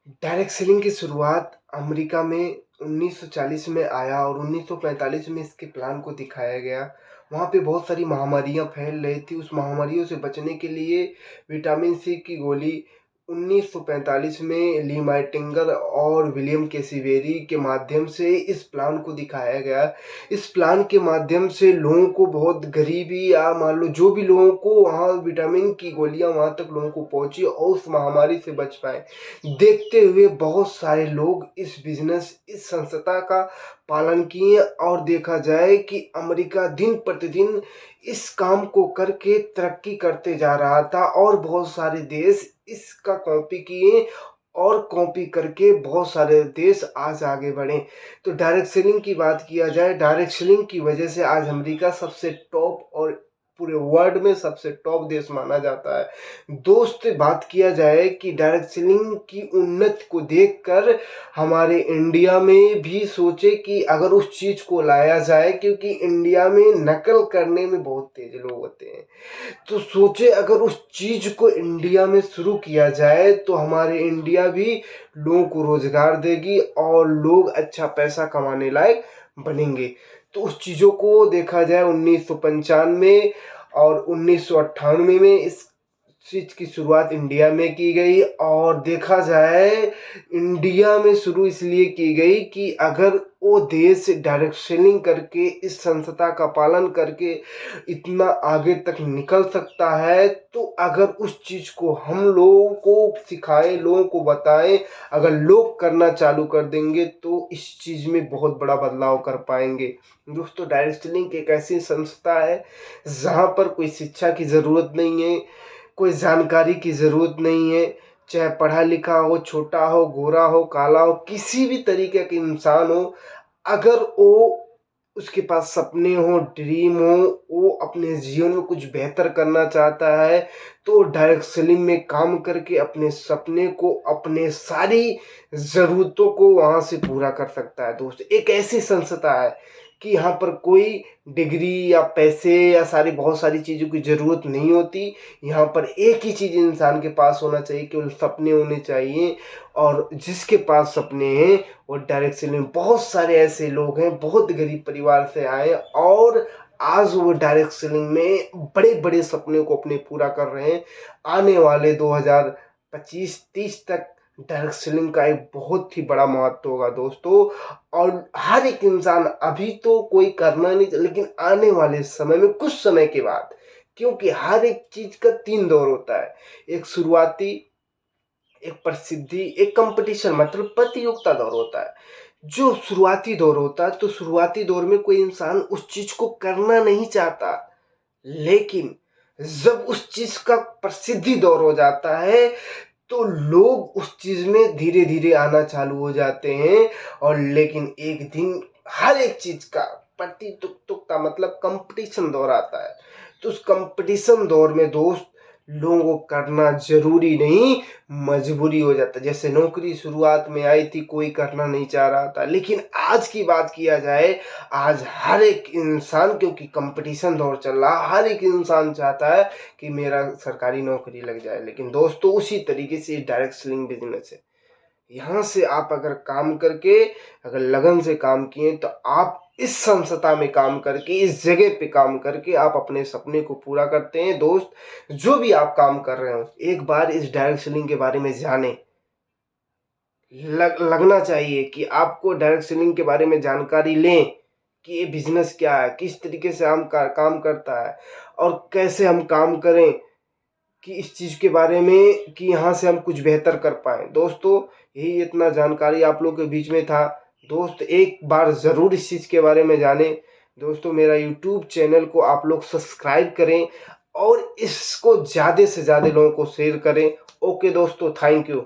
Direct selling की शुरुआत America में 1940 में आया और 1945 में इसके प्लान को दिखाया गया। वहाँ पे बहुत सारी महामारियाँ फैल रही थी, उस महामारियों से बचने के लिए विटामिन सी की गोली 1945 में ली मार्टिगर और विलियम कैसिवेरी के माध्यम से इस प्लान को दिखाया गया। इस प्लान के माध्यम से लोगों को बहुत गरीबी या मान लो जो भी लोगों को वहाँ विटामिन की गोलियाँ वहाँ तक लोगों को पहुँची और उस महामारी से बच पाए। देखते हुए बहुत सारे लोग इस संस्था का पालन किए और देखा जाए कि अमेरिका दिन प्रतिदिन इस काम को करके तरक्की करते जा रहा था और बहुत सारे देश इसका कॉपी किए और कॉपी करके बहुत सारे देश आज आगे बढ़े। तो डायरेक्ट सेलिंग की बात किया जाए, डायरेक्ट सेलिंग की वजह से आज अमेरिका सबसे टॉप और पूरे वर्ल्ड में सबसे टॉप देश माना जाता है। दोस्त, बात किया जाए कि डायरेक्ट सेलिंग की उन्नति को देखकर हमारे इंडिया में भी सोचे कि अगर उस चीज को लाया जाए, क्योंकि इंडिया में नकल करने में बहुत तेज लोग होते हैं। तो सोचे अगर उस चीज को इंडिया में शुरू किया जाए तो हमारे इंडिया भी लोगों को रोजगार देगी और लोग अच्छा पैसा कमाने लायक बनेंगे। तो उस चीजों को देखा जाए 1995 और 1998 में इस चीज की शुरुआत इंडिया में की गई और देखा जाए इंडिया में शुरू इसलिए की गई कि अगर वो देश डायरेक्ट सेलिंग करके इस संस्था का पालन करके इतना आगे तक निकल सकता है, तो अगर उस चीज को हम लोगों को सिखाएं, लोगों को बताएं, अगर लोग करना चालू कर देंगे तो इस चीज में बहुत बड़ा बदलाव कर पाएंगे। दोस्तों, डायरेक्ट सेलिंग एक ऐसी संस्था है जहां पर कोई शिक्षा की जरूरत नहीं है, कोई जानकारी की ज़रूरत नहीं है। चाहे पढ़ा लिखा हो, छोटा हो, गोरा हो, काला हो, किसी भी तरीके के इंसान हो, अगर वो उसके पास सपने हो, ड्रीम हो, वो अपने जीवन में कुछ बेहतर करना चाहता है, तो डायरेक्ट सेलिंग में काम करके अपने सपने को, अपने सारी ज़रूरतों को वहाँ से पूरा कर सकता है। दोस्त, एक ऐसी संस्था है कि यहाँ पर कोई डिग्री या पैसे या बहुत सारी चीज़ों की ज़रूरत नहीं होती। यहाँ पर एक ही चीज़ इंसान के पास होना चाहिए, केवल सपने होने चाहिए। और जिसके पास सपने हैं वो डायरेक्ट सेलिंग, बहुत सारे ऐसे लोग हैं बहुत गरीब परिवार से आए और आज वो डायरेक्ट सेलिंग में बड़े बड़े सपने को अपने पूरा कर रहे हैं। आने वाले 2025-30 तक डायरेक्ट सेलिंग का एक बहुत ही बड़ा महत्व होगा दोस्तों। और हर एक इंसान, अभी तो कोई करना नहीं, लेकिन आने वाले समय में कुछ समय के बाद, क्योंकि हर एक चीज का 3 दौर होता है, एक शुरुआती, एक प्रसिद्धि, एक कंपटीशन मतलब प्रतियोगिता दौर होता है। जो शुरुआती दौर होता है, तो शुरुआती दौर में कोई इंसान उस चीज को करना नहीं चाहता, लेकिन जब उस चीज का प्रसिद्धि दौर हो जाता है तो लोग उस चीज में धीरे धीरे आना चालू हो जाते हैं। और लेकिन एक दिन हर एक चीज का प्रतियोगिता मतलब कंपटीशन दौर आता है। तो उस कंपटीशन दौर में दोस्त, लोगों को करना जरूरी नहीं, मजबूरी हो जाता है। जैसे नौकरी शुरुआत में आई थी, कोई करना नहीं चाह रहा था, लेकिन आज की बात किया जाए, आज हर एक इंसान, क्योंकि कंपटीशन दौर चल रहा, हर एक इंसान चाहता है कि मेरा सरकारी नौकरी लग जाए। लेकिन दोस्तों, उसी तरीके से डायरेक्ट सेलिंग बिजनेस है। यहाँ से आप अगर काम करके, अगर लगन से काम किए, तो आप इस संस्था में काम करके, इस जगह पे काम करके आप अपने सपने को पूरा करते हैं। दोस्त, जो भी आप काम कर रहे हो, एक बार इस डायरेक्ट सेलिंग के बारे में जानें। लगना चाहिए कि आपको डायरेक्ट सेलिंग के बारे में जानकारी लें कि ये बिजनेस क्या है, किस तरीके से हम काम करता है और कैसे हम काम करें कि इस चीज़ के बारे में कि यहाँ से हम कुछ बेहतर कर पाएँ। दोस्तों, यही इतना जानकारी आप लोग के बीच में था। दोस्त, एक बार ज़रूर इस चीज़ के बारे में जानें। दोस्तों, मेरा यूट्यूब चैनल को आप लोग सब्सक्राइब करें और इसको ज़्यादा से ज़्यादा लोगों को शेयर करें। ओके दोस्तों, थैंक यू।